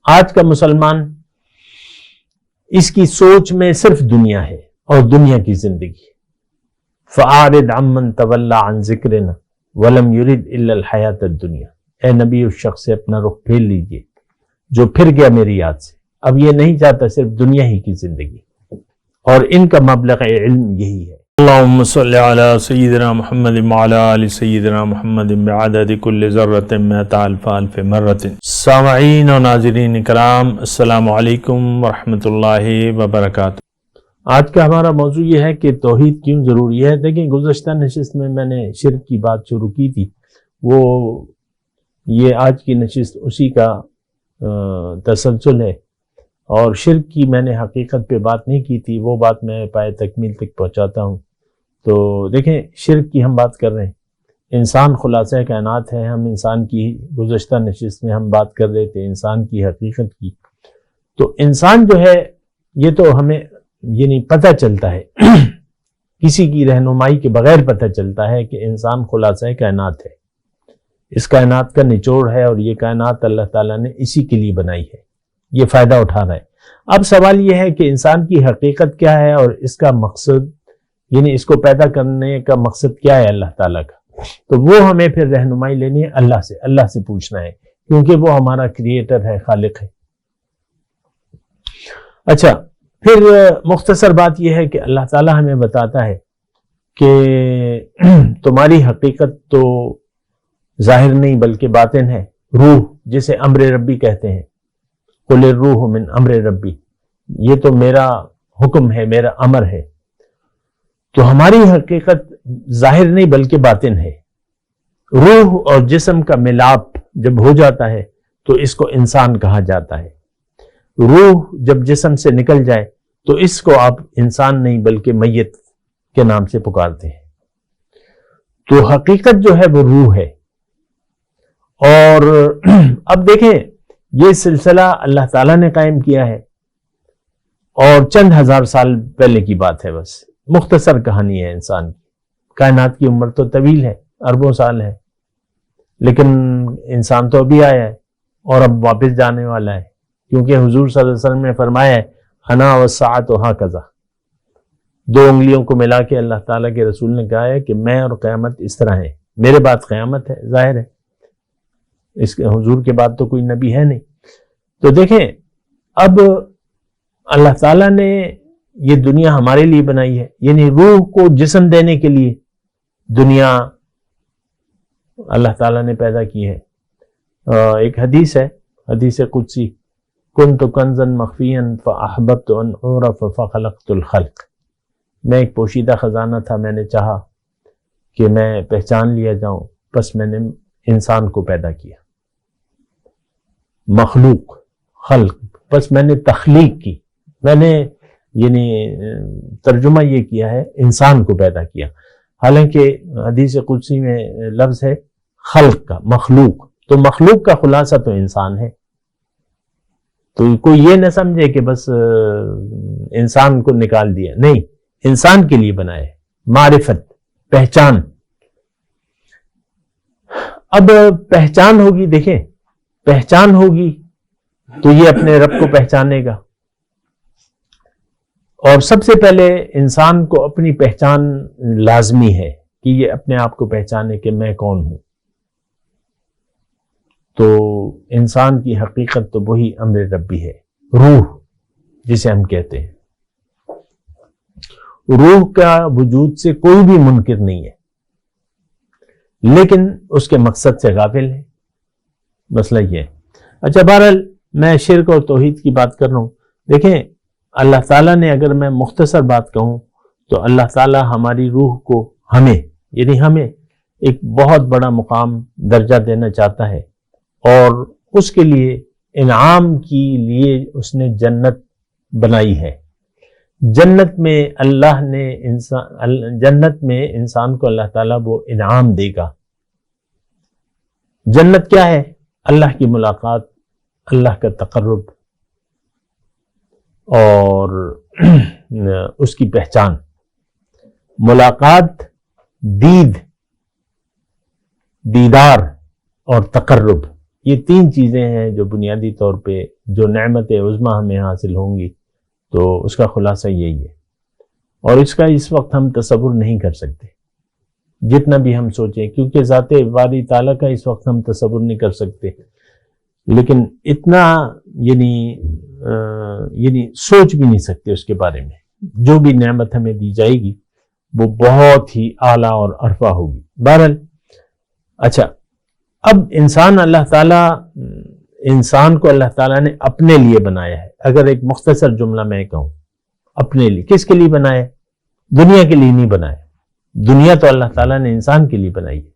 آج کا مسلمان اس کی سوچ میں صرف دنیا ہے اور دنیا کی زندگی. فَأَعْرِضْ عَمَّنْ تَوَلَّى عَنْ ذِكْرِنَا وَلَمْ يُرِدْ إِلَّا الْحَيَاةَ الدُّنْيَا. اے نبی اس شخص سے اپنا رخ پھیر لیجئے جو پھر گیا میری یاد سے، اب یہ نہیں چاہتا صرف دنیا ہی کی زندگی، اور ان کا مبلغ علم یہی ہے. اللہم صلی علی سیدنا محمد وعلی آل سیدنا محمد بعدد کل ذرۃ مئۃ الف الف مرۃ. سامعین و ناظرین کرام، السلام علیکم ورحمۃ اللہ وبرکاتہ. آج کا ہمارا موضوع یہ ہے کہ توحید کیوں ضروری ہے. دیکھیں، گزشتہ نشست میں نے شرک کی بات شروع کی تھی، یہ آج کی نشست اسی کا تسلسل ہے، اور شرک کی میں نے حقیقت پہ بات نہیں کی تھی، وہ بات میں پائے تکمیل تک پہنچاتا ہوں. تو دیکھیں، شرک کی ہم بات کر رہے ہیں. انسان خلاصہ کائنات ہے. ہم انسان کی گزشتہ نشست میں ہم بات کر رہے تھے انسان کی حقیقت کی. تو انسان جو ہے یہ تو ہمیں یعنی پتہ چلتا ہے کسی کی رہنمائی کے بغیر پتہ چلتا ہے کہ انسان خلاصہ کائنات ہے، اس کائنات کا نچوڑ ہے، اور یہ کائنات اللہ تعالیٰ نے اسی کے لیے بنائی ہے، یہ فائدہ اٹھا رہا ہے. اب سوال یہ ہے کہ انسان کی حقیقت کیا ہے اور اس کا مقصد، یعنی اس کو پیدا کرنے کا مقصد کیا ہے اللہ تعالیٰ کا. تو وہ ہمیں پھر رہنمائی لینی ہے اللہ سے پوچھنا ہے، کیونکہ وہ ہمارا کریٹر ہے، خالق ہے. اچھا، پھر مختصر بات یہ ہے کہ اللہ تعالیٰ ہمیں بتاتا ہے کہ تمہاری حقیقت تو ظاہر نہیں بلکہ باطن ہے. روح جسے امر ربی کہتے ہیں، قل الروح من امر ربی، یہ تو میرا حکم ہے، میرا امر ہے. تو ہماری حقیقت ظاہر نہیں بلکہ باطن ہے. روح اور جسم کا ملاپ جب ہو جاتا ہے تو اس کو انسان کہا جاتا ہے. روح جب جسم سے نکل جائے تو اس کو آپ انسان نہیں بلکہ میت کے نام سے پکارتے ہیں. تو حقیقت جو ہے وہ روح ہے. اور اب دیکھیں، یہ سلسلہ اللہ تعالیٰ نے قائم کیا ہے، اور چند ہزار سال پہلے کی بات ہے. بس مختصر کہانی ہے انسان کی. کائنات کی عمر تو طویل ہے، اربوں سال ہے، لیکن انسان تو ابھی آیا ہے اور اب واپس جانے والا ہے، کیونکہ حضور صلی اللہ علیہ وسلم نے فرمایا ہے انا والساعۃ ہکذا. 2 انگلیوں کو ملا کے اللہ تعالیٰ کے رسول نے کہا ہے کہ میں اور قیامت اس طرح ہے. میرے بعد قیامت ہے، ظاہر ہے، اس کے حضور کے بعد تو کوئی نبی ہے نہیں. تو دیکھیں، اب اللہ تعالیٰ نے یہ دنیا ہمارے لیے بنائی ہے، یعنی روح کو جسم دینے کے لیے دنیا اللہ تعالیٰ نے پیدا کی ہے. ایک حدیث ہے، حدیث قدسی، کنت کنزا مخفیا فاحببت ان اعرف فخلقت الخلق. میں ایک پوشیدہ خزانہ تھا، میں نے چاہا کہ میں پہچان لیا جاؤں، بس میں نے انسان کو پیدا کیا. مخلوق، خلق، بس میں نے تخلیق کی. میں نے یعنی ترجمہ یہ کیا ہے انسان کو پیدا کیا، حالانکہ حدیث قدسی میں لفظ ہے خلق کا، مخلوق. تو مخلوق کا خلاصہ تو انسان ہے. تو کوئی یہ نہ سمجھے کہ بس انسان کو نکال دیا، نہیں، انسان کے لیے بنائے. معرفت، پہچان. اب پہچان ہوگی، دیکھیں، پہچان ہوگی تو یہ اپنے رب کو پہچانے گا. اور سب سے پہلے انسان کو اپنی پہچان لازمی ہے کہ یہ اپنے آپ کو پہچانے کہ میں کون ہوں. تو انسان کی حقیقت تو وہی امر ربی ہے، روح جسے ہم کہتے ہیں. روح کا وجود سے کوئی بھی منکر نہیں ہے، لیکن اس کے مقصد سے غافل ہے. مسئلہ یہ ہے. اچھا، بہرحال میں شرک اور توحید کی بات کر رہا ہوں. دیکھیں، اللہ تعالیٰ نے، اگر میں مختصر بات کہوں تو اللہ تعالیٰ ہماری روح کو ہمیں ایک بہت بڑا مقام، درجہ دینا چاہتا ہے، اور اس کے لیے انعام کے لیے اس نے جنت بنائی ہے. جنت میں انسان کو اللہ تعالیٰ وہ انعام دے گا. جنت کیا ہے؟ اللہ کی ملاقات، اللہ کا تقرب اور اس کی پہچان. ملاقات، دیدار اور تقرب، یہ 3 چیزیں ہیں جو بنیادی طور پہ جو نعمت عظمیٰ ہمیں حاصل ہوں گی تو اس کا خلاصہ یہی ہے، اور اس کا اس وقت ہم تصور نہیں کر سکتے جتنا بھی ہم سوچیں، کیونکہ ذات باری تعالیٰ کا اس وقت ہم تصور نہیں کر سکتے، لیکن اتنا یعنی سوچ بھی نہیں سکتے اس کے بارے میں۔ جو بھی نعمت ہمیں دی جائے گی وہ بہت ہی اعلیٰ اور عرفہ ہوگی۔ بہرحال اچھا، اب انسان کو اللہ تعالیٰ نے اپنے لیے بنایا ہے۔ اگر ایک مختصر جملہ میں کہوں، اپنے لیے، کس کے لیے بنایا ہے؟ دنیا کے لیے نہیں بنایا، دنیا تو اللہ تعالیٰ نے انسان کے لیے بنائی ہے،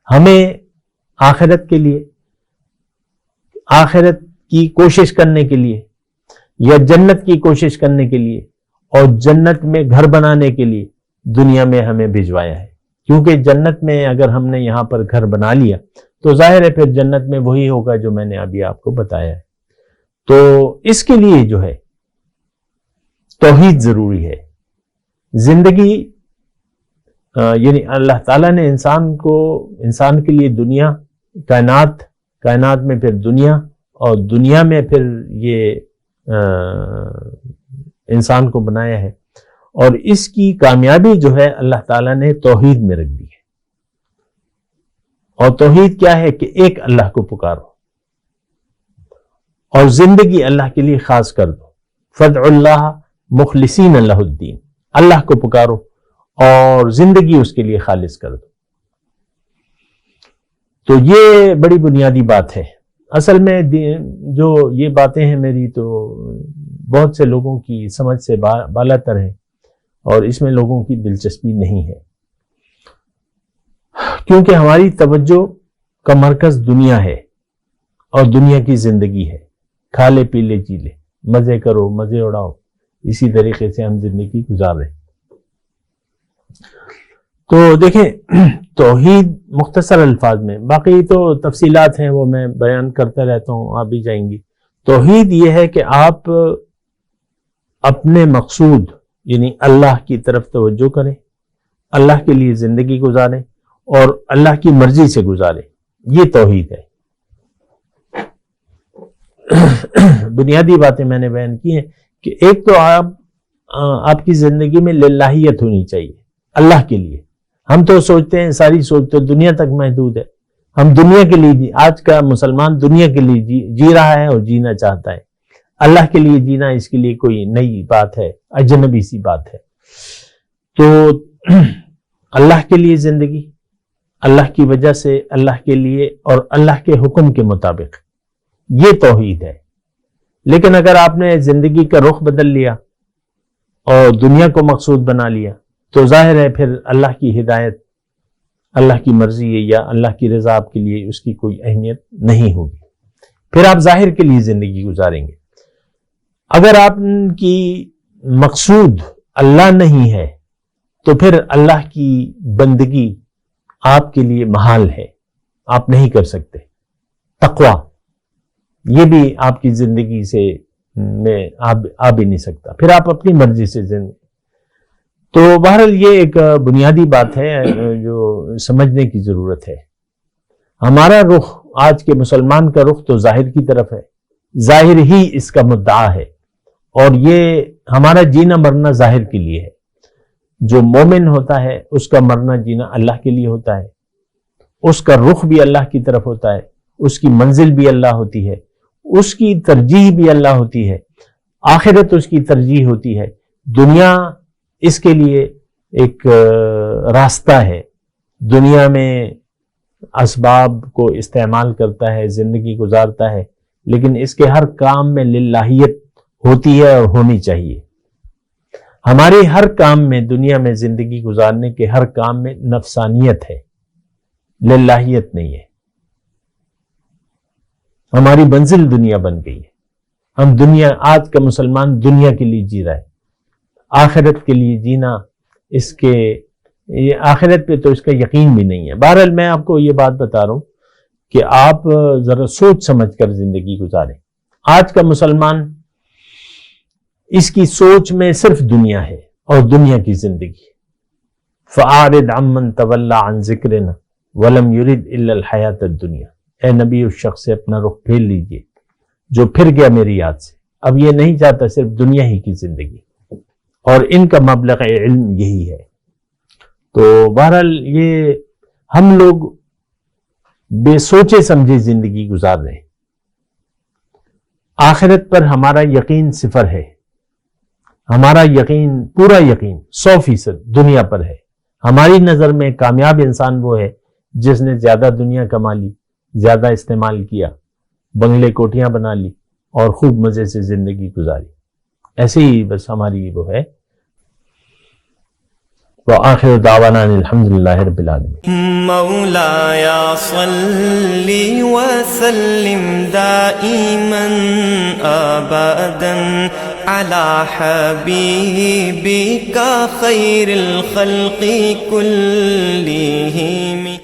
ہمیں آخرت کے لیے، آخرت کی کوشش کرنے کے لیے یا جنت کی کوشش کرنے کے لیے اور جنت میں گھر بنانے کے لیے دنیا میں ہمیں بھجوایا ہے، کیونکہ جنت میں اگر ہم نے یہاں پر گھر بنا لیا تو ظاہر ہے پھر جنت میں وہی ہوگا جو میں نے ابھی آپ کو بتایا ہے۔ تو اس کے لیے جو ہے توحید ضروری ہے۔ زندگی یعنی اللہ تعالیٰ نے انسان کے لیے دنیا، کائنات میں پھر دنیا، اور دنیا میں پھر یہ انسان کو بنایا ہے، اور اس کی کامیابی جو ہے اللہ تعالیٰ نے توحید میں رکھ دی ہے۔ اور توحید کیا ہے کہ ایک اللہ کو پکارو اور زندگی اللہ کے لیے خاص کر دو۔ فدع اللہ مخلصین لہ الدین، اللہ کو پکارو اور زندگی اس کے لیے خالص کر دو۔ تو یہ بڑی بنیادی بات ہے۔ اصل میں جو یہ باتیں ہیں میری تو بہت سے لوگوں کی سمجھ سے بالاتر ہے، اور اس میں لوگوں کی دلچسپی نہیں ہے، کیونکہ ہماری توجہ کا مرکز دنیا ہے اور دنیا کی زندگی ہے۔ کھا لے پی لے جی لے، مزے کرو مزے اڑاؤ، اسی طریقے سے ہم زندگی گزار رہے ہیں۔ تو دیکھیں، توحید مختصر الفاظ میں، باقی تو تفصیلات ہیں وہ میں بیان کرتا رہتا ہوں، آپ بھی جائیں گی۔ توحید یہ ہے کہ آپ اپنے مقصود یعنی اللہ کی طرف توجہ کریں، اللہ کے لیے زندگی گزاریں اور اللہ کی مرضی سے گزاریں، یہ توحید ہے۔ بنیادی باتیں میں نے بیان کی ہیں کہ ایک تو آپ کی زندگی میں للہیت ہونی چاہیے، اللہ کے لیے۔ ہم تو سوچتے ہیں، ساری سوچ تو دنیا تک محدود ہے، ہم دنیا کے لیے آج کا مسلمان دنیا کے لیے جی رہا ہے اور جینا چاہتا ہے، اللہ کے لیے جینا اس کے لیے کوئی نئی بات ہے، اجنبی سی بات ہے۔ تو اللہ کے لیے زندگی، اللہ کی وجہ سے، اللہ کے لیے اور اللہ کے حکم کے مطابق، یہ توحید ہے۔ لیکن اگر آپ نے زندگی کا رخ بدل لیا اور دنیا کو مقصود بنا لیا تو ظاہر ہے پھر اللہ کی ہدایت، اللہ کی مرضی یا اللہ کی رضا آپ کے لیے اس کی کوئی اہمیت نہیں ہوگی، پھر آپ ظاہر کے لیے زندگی گزاریں گے۔ اگر آپ کی مقصود اللہ نہیں ہے تو پھر اللہ کی بندگی آپ کے لیے محال ہے، آپ نہیں کر سکتے۔ تقویٰ یہ بھی آپ کی زندگی سے میں آ بھی نہیں سکتا، پھر آپ اپنی مرضی سے زندگی۔ تو بہرحال یہ ایک بنیادی بات ہے جو سمجھنے کی ضرورت ہے۔ ہمارا رخ، آج کے مسلمان کا رخ تو ظاہر کی طرف ہے، ظاہر ہی اس کا مدعا ہے، اور یہ ہمارا جینا مرنا ظاہر کے لیے ہے۔ جو مومن ہوتا ہے اس کا مرنا جینا اللہ کے لیے ہوتا ہے، اس کا رخ بھی اللہ کی طرف ہوتا ہے، اس کی منزل بھی اللہ ہوتی ہے، اس کی ترجیح بھی اللہ ہوتی ہے، آخرت اس کی ترجیح ہوتی ہے، دنیا اس کے لیے ایک راستہ ہے، دنیا میں اسباب کو استعمال کرتا ہے، زندگی گزارتا ہے، لیکن اس کے ہر کام میں للہیت ہوتی ہے اور ہونی چاہیے۔ ہمارے ہر کام میں، دنیا میں زندگی گزارنے کے ہر کام میں نفسانیت ہے، للہیت نہیں ہے۔ ہماری منزل دنیا بن گئی ہے، ہم آج کا مسلمان دنیا کے لیے جی رہا ہے، آخرت کے لیے جینا آخرت پہ تو اس کا یقین بھی نہیں ہے۔ بہرحال میں آپ کو یہ بات بتا رہا ہوں کہ آپ ذرا سوچ سمجھ کر زندگی گزاریں۔ آج کا مسلمان اس کی سوچ میں صرف دنیا ہے اور دنیا کی زندگی۔ فَأَعْرِضْ عَمَّنْ تَوَلَّىٰ عَنْ ذِكْرِنَا وَلَمْ يُرِدْ إِلَّا الْحَيَاةَ الدُّنْيَا۔ اے نبی اس شخص سے اپنا رخ پھیر لیجئے جو پھر گیا میری یاد سے، اب یہ نہیں چاہتا صرف دنیا ہی کی زندگی، اور ان کا مبلغ علم یہی ہے۔ تو بہرحال یہ ہم لوگ بے سوچے سمجھے زندگی گزار رہے ہیں۔ آخرت پر ہمارا یقین صفر ہے، ہمارا یقین پورا یقین 100% دنیا پر ہے۔ ہماری نظر میں کامیاب انسان وہ ہے جس نے زیادہ دنیا کما لی، زیادہ استعمال کیا، بنگلے کوٹیاں بنا لی اور خوب مزے سے زندگی گزاری۔ ایسے ہی بس ہماری وہ ہے۔ وآخر دعوانا الحمدللہ رب العالمین۔ مولاي صل وسلم دائما ابدا على حبيبك خير الخلق كلهم